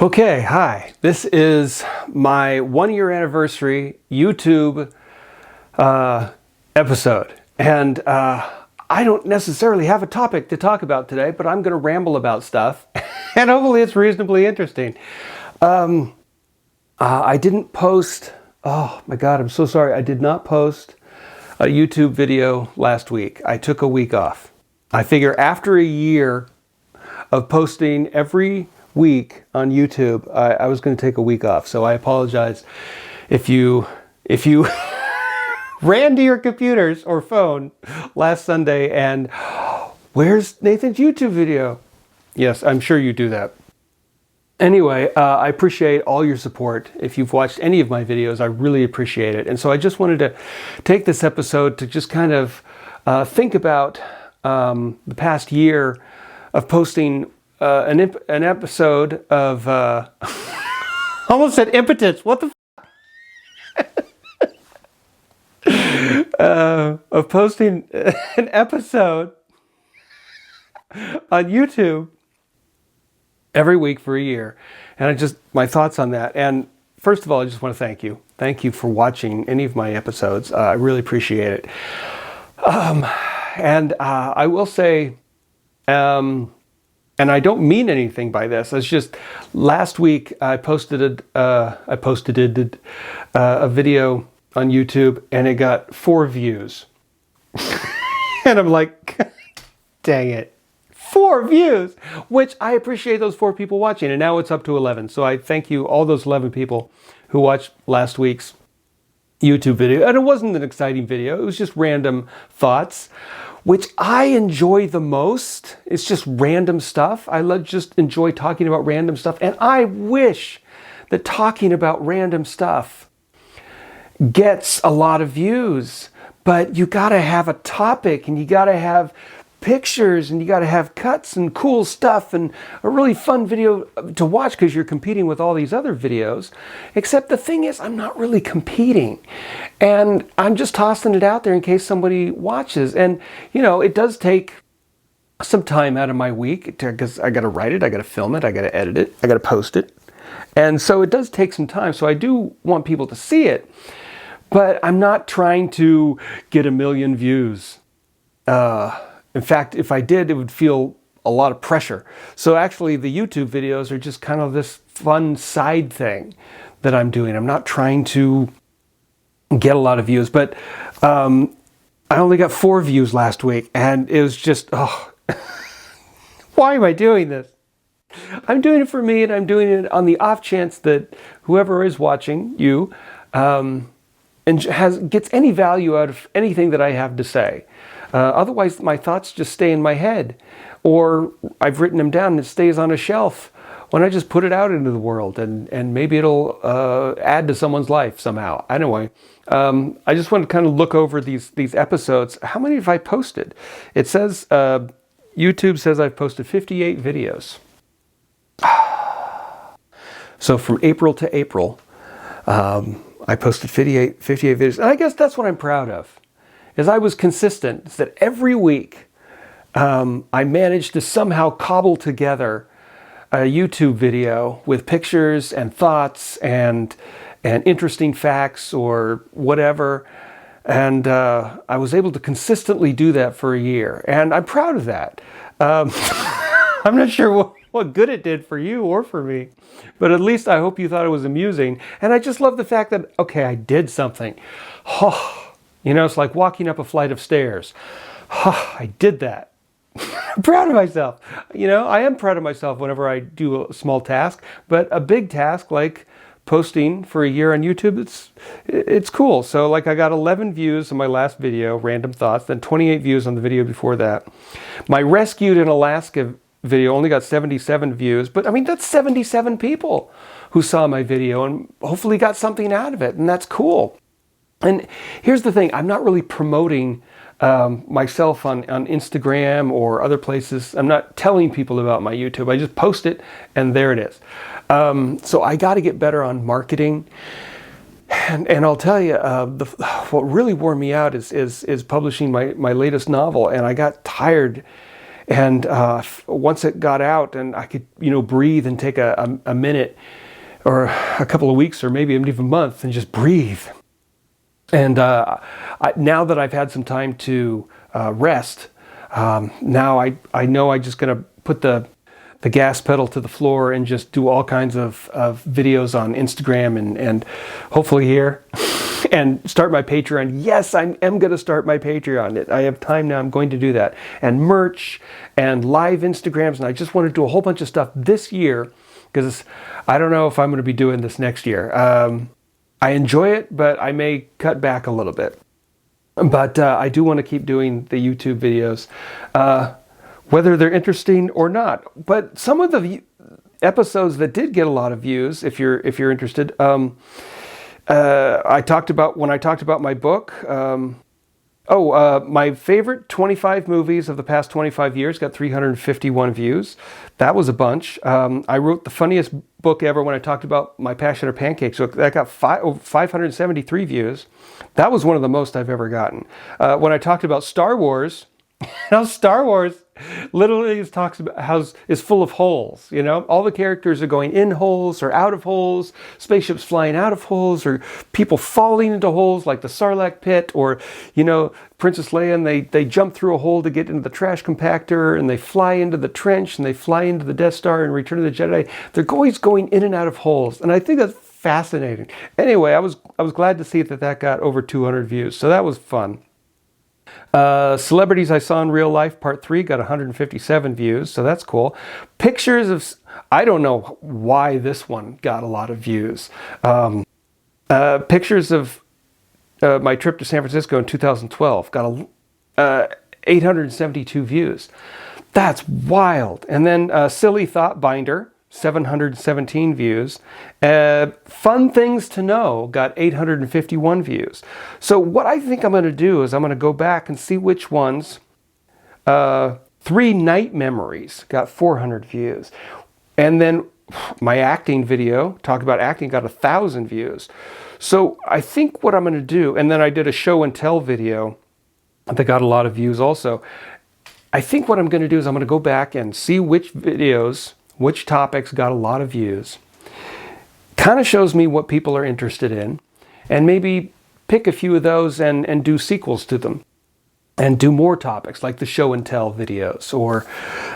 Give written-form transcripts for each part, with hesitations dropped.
Okay, hi. This is my 1-year anniversary YouTube episode. And I don't necessarily have a topic to talk about today, but I'm going to ramble about stuff. And hopefully it's reasonably interesting. I didn't post, oh my God, I'm so sorry. I did not post a YouTube video last week. I took a week off. I figure after a year of posting every week on YouTube, I was going to take a week off. So I apologize if you ran to your computers or phone last Sunday and where's Nathan's YouTube video? Yes, I'm sure you do that. Anyway, I appreciate all your support. If you've watched any of my videos, I really appreciate it. And so I just wanted to take this episode to just kind of think about the past year of posting an episode of almost said impotence. What the of posting an episode on YouTube every week for a year. And my thoughts on that. And first of all, I just want to thank you. Thank you for watching any of my episodes. I really appreciate it. And I will say, and I don't mean anything by this. It's just last week I posted a video on YouTube and it got 4 views. And I'm like, dang it, 4 views, which I appreciate those 4 people watching. And now it's up to 11. So I thank you, all those 11 people who watched last week's YouTube video. And it wasn't an exciting video. It was just random thoughts, which I enjoy the most. It's just random stuff. just enjoy talking about random stuff. And I wish that talking about random stuff gets a lot of views. But you gotta have a topic and you gotta have pictures and you got to have cuts and cool stuff and a really fun video to watch because you're competing with all these other videos. Except the thing is, I'm not really competing and I'm just tossing it out there in case somebody watches. And you know, it does take some time out of my week because I got to write it, I got to film it, I got to edit it, I got to post it. And so it does take some time. So I do want people to see it, but I'm not trying to get 1 million views. In fact, if I did, it would feel a lot of pressure. So actually, the YouTube videos are just kind of this fun side thing that I'm doing. I'm not trying to get a lot of views, but I only got 4 views last week, and it was just, oh, why am I doing this? I'm doing it for me, and I'm doing it on the off chance that whoever is watching, you, and gets any value out of anything that I have to say. Otherwise, my thoughts just stay in my head, or I've written them down and it stays on a shelf when I just put it out into the world, and maybe it'll add to someone's life somehow. Anyway, I just want to kind of look over these episodes. How many have I posted? It says, YouTube says I've posted 58 videos. So from April to April, I posted 58 videos. And I guess that's what I'm proud of. Is I was consistent, that every week I managed to somehow cobble together a YouTube video with pictures and thoughts and interesting facts or whatever. And I was able to consistently do that for a year. And I'm proud of that. I'm not sure what good it did for you or for me, but at least I hope you thought it was amusing. And I just love the fact that, okay, I did something. Oh, you know, it's like walking up a flight of stairs. I did that. I'm proud of myself. You know, I am proud of myself whenever I do a small task, but a big task like posting for a year on YouTube, it's cool. So like I got 11 views on my last video, Random Thoughts, then 28 views on the video before that. My Rescued in Alaska video only got 77 views, but I mean, that's 77 people who saw my video and hopefully got something out of it, and that's cool. And here's the thing, I'm not really promoting myself on Instagram or other places. I'm not telling people about my YouTube. I just post it and there it is. So I got to get better on marketing. And I'll tell you, what really wore me out is publishing my latest novel. And I got tired And once it got out and I could, breathe and take a minute or a couple of weeks or maybe even a month and just breathe. And now that I've had some time to rest, now I know I'm just going to put the gas pedal to the floor and just do all kinds of videos on Instagram and hopefully here and start my Patreon. Yes, I am going to start my Patreon. I have time now. I'm going to do that. And merch and live Instagrams. And I just want to do a whole bunch of stuff this year because I don't know if I'm going to be doing this next year. I enjoy it, but I may cut back a little bit. But I do want to keep doing the YouTube videos, whether they're interesting or not. But some of the episodes that did get a lot of views, if you're interested, when I talked about my book. My favorite 25 movies of the past 25 years got 351 views. That was a bunch. I wrote the funniest book ever when I talked about my passion for pancakes. So that got 573 views. That was one of the most I've ever gotten. When I talked about Star Wars, how Star Wars literally talks about how is full of holes. All the characters are going in holes or out of holes, spaceships flying out of holes, or people falling into holes like the Sarlacc pit, or Princess Leia and they jump through a hole to get into the trash compactor, and they fly into the trench, and they fly into the Death Star and Return of the Jedi. They're always going in and out of holes, and I think that's fascinating. Anyway, I was glad to see that got over 200 views, so that was fun. Celebrities I Saw in Real Life Part 3 got 157 views, so that's cool. Pictures of, I don't know why this one got a lot of views. Pictures of my trip to San Francisco in 2012 got 872 views. That's wild. And then Silly Thought Binder, 717 views. Fun Things to Know got 851 views. So what I think I'm going to do is I'm going to go back and see which ones. 3 Night Memories got 400 views. And then my acting video, talk about acting, got 1,000 views. So I think what I'm going to do, and then I did a show and tell video that got a lot of views also. I think what I'm going to do is I'm going to go back and see which videos, which topics got a lot of views. Kind of shows me what people are interested in, and maybe pick a few of those and do sequels to them and do more topics like the show and tell videos, or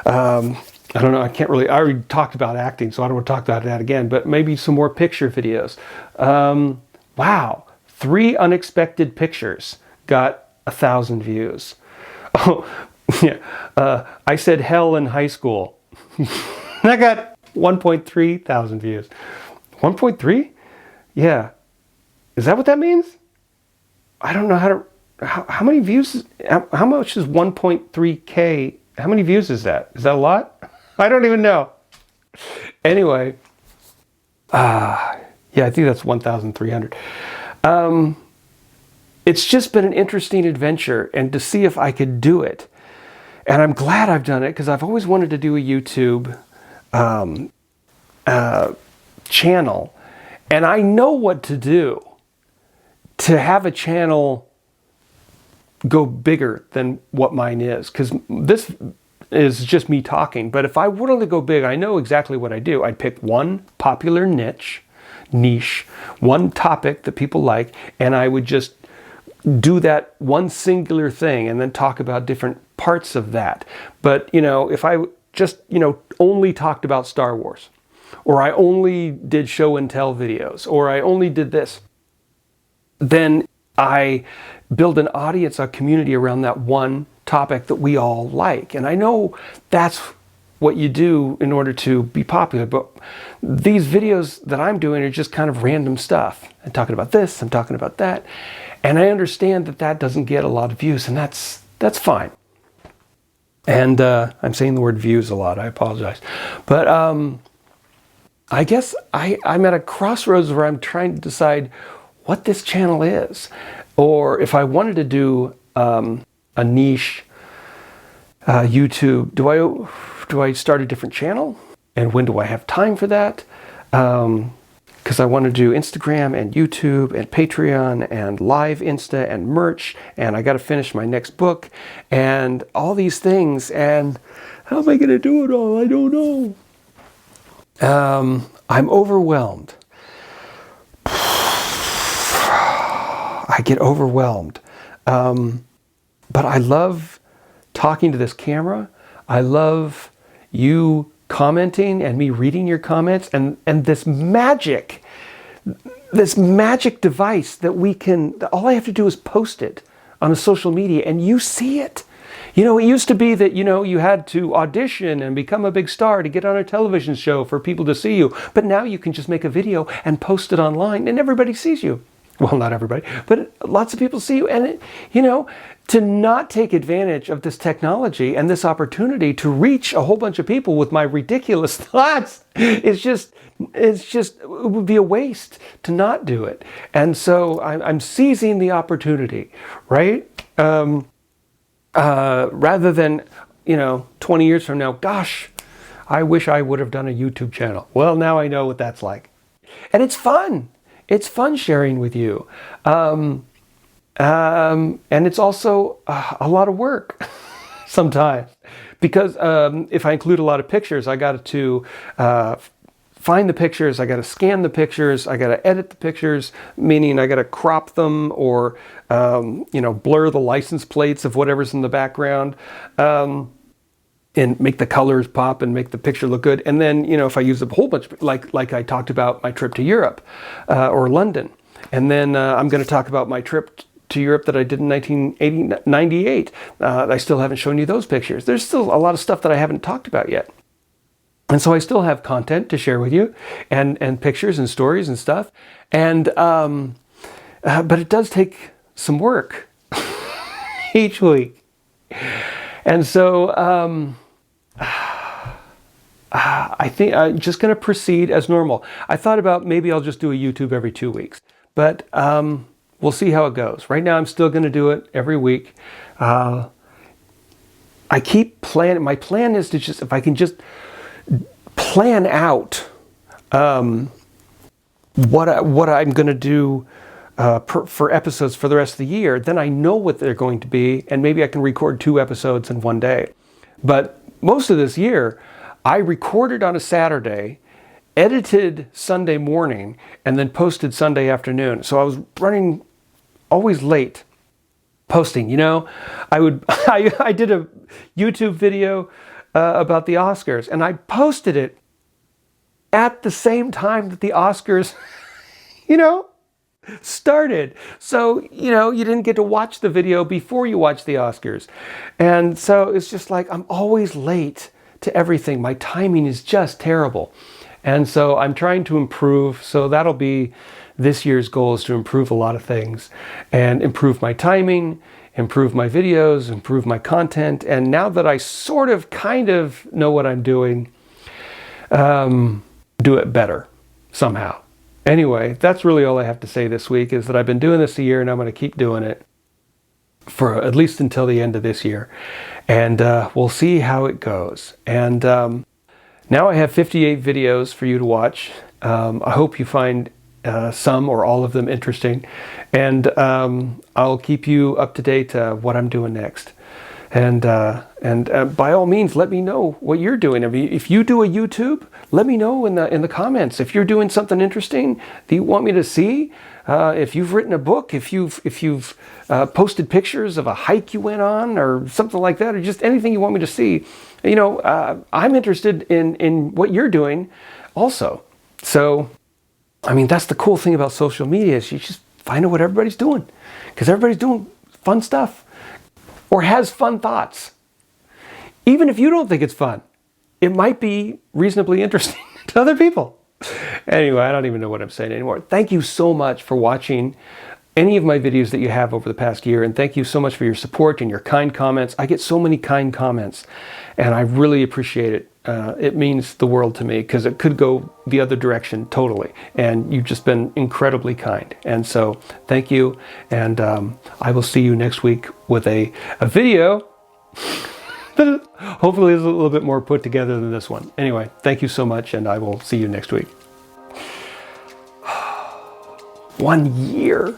I don't know, I already talked about acting, so I don't want to talk about that again, but maybe some more picture videos. Wow, 3 Unexpected Pictures got 1,000 views. Oh, yeah, I said hell in high school. That got 1.3 thousand views. 1.3? Yeah. Is that what that means? I don't know how many views, how much is 1.3K? How many views is that? Is that a lot? I don't even know. Anyway, yeah, I think that's 1,300. It's just been an interesting adventure, and to see if I could do it. And I'm glad I've done it, because I've always wanted to do a YouTube channel, and I know what to do to have a channel go bigger than what mine is, because this is just me talking. But if I wanted to go big, I know exactly what I do. I'd pick one popular niche, one topic that people like, and I would just do that one singular thing and then talk about different parts of that. But, if I just, only talked about Star Wars, or I only did show and tell videos, or I only did this, then I build an audience, a community around that one topic that we all like. And I know that's what you do in order to be popular, but these videos that I'm doing are just kind of random stuff. I'm talking about this, I'm talking about that, and I understand that doesn't get a lot of views, and that's fine. And I'm saying the word views a lot, I apologize. But I guess I'm at a crossroads where I'm trying to decide what this channel is, or if I wanted to do a niche YouTube, do I start a different channel? And when do I have time for that? Because because I want to do Instagram and YouTube and Patreon and live Insta and merch, and I got to finish my next book and all these things. And how am I going to do it all? I don't know. I'm overwhelmed. I get overwhelmed. But I love talking to this camera. I love you commenting and me reading your comments, and this magic device that we can, all I have to do is post it on a social media and you see it. You know, it used to be that, you know, you had to audition and become a big star to get on a television show for people to see you. But now you can just make a video and post it online and everybody sees you. Well, not everybody, but lots of people see you. And, it, you know, to not take advantage of this technology and this opportunity to reach a whole bunch of people with my ridiculous thoughts, it would be a waste to not do it. And so I'm seizing the opportunity, right? Rather than, you know, 20 years from now, gosh, I wish I would have done a YouTube channel. Well, now I know what that's like. And it's fun. It's fun sharing with you. And it's also a lot of work sometimes. Because if I include a lot of pictures, I got to find the pictures, I got to scan the pictures, I got to edit the pictures, meaning I got to crop them or, you know, blur the license plates of whatever's in the background, and make the colors pop and make the picture look good. And then, you know, if I use a whole bunch, like I talked about my trip to Europe or London, and then I'm going to talk about my trip to Europe that I did in 1998. I still haven't shown you those pictures. There's still a lot of stuff that I haven't talked about yet. And so I still have content to share with you, and pictures and stories and stuff. And but it does take some work each week. And so I think I'm just going to proceed as normal. I thought about maybe I'll just do a YouTube every 2 weeks, but we'll see how it goes. Right now I'm still going to do it every week. I keep planning. My plan is to just, if I can just plan out what I'm going to do for episodes for the rest of the year, then I know what they're going to be, and maybe I can record 2 episodes in one day. But most of this year, I recorded on a Saturday, edited Sunday morning, and then posted Sunday afternoon. So I was running always late posting. You know, I did a YouTube video about the Oscars, and I posted it at the same time that the Oscars, you know, started. So, you know, you didn't get to watch the video before you watched the Oscars. And so it's just like, I'm always late to everything. My timing is just terrible. And so I'm trying to improve. So that'll be this year's goal, is to improve a lot of things and improve my timing, improve my videos, improve my content. And now that I sort of kind of know what I'm doing, do it better somehow. Anyway, that's really all I have to say this week, is that I've been doing this a year and I'm going to keep doing it for at least until the end of this year. And we'll see how it goes. And now I have 58 videos for you to watch. I hope you find some or all of them interesting. And I'll keep you up to date what I'm doing next. And by all means, let me know what you're doing. If you do a YouTube, let me know in the comments. If you're doing something interesting that you want me to see, if you've written a book, if you've posted pictures of a hike you went on or something like that, or just anything you want me to see, you know, I'm interested in what you're doing also. So, I mean, that's the cool thing about social media, is you just find out what everybody's doing, because everybody's doing fun stuff or has fun thoughts. Even if you don't think it's fun, it might be reasonably interesting to other people. Anyway, I don't even know what I'm saying anymore. Thank you so much for watching any of my videos that you have over the past year, and thank you so much for your support and your kind comments. I get so many kind comments, and I really appreciate it. It means the world to me, because it could go the other direction totally, and you've just been incredibly kind. And so thank you, and I will see you next week with a video that hopefully is a little bit more put together than this one. Anyway, thank you so much, and I will see you next week. 1 year.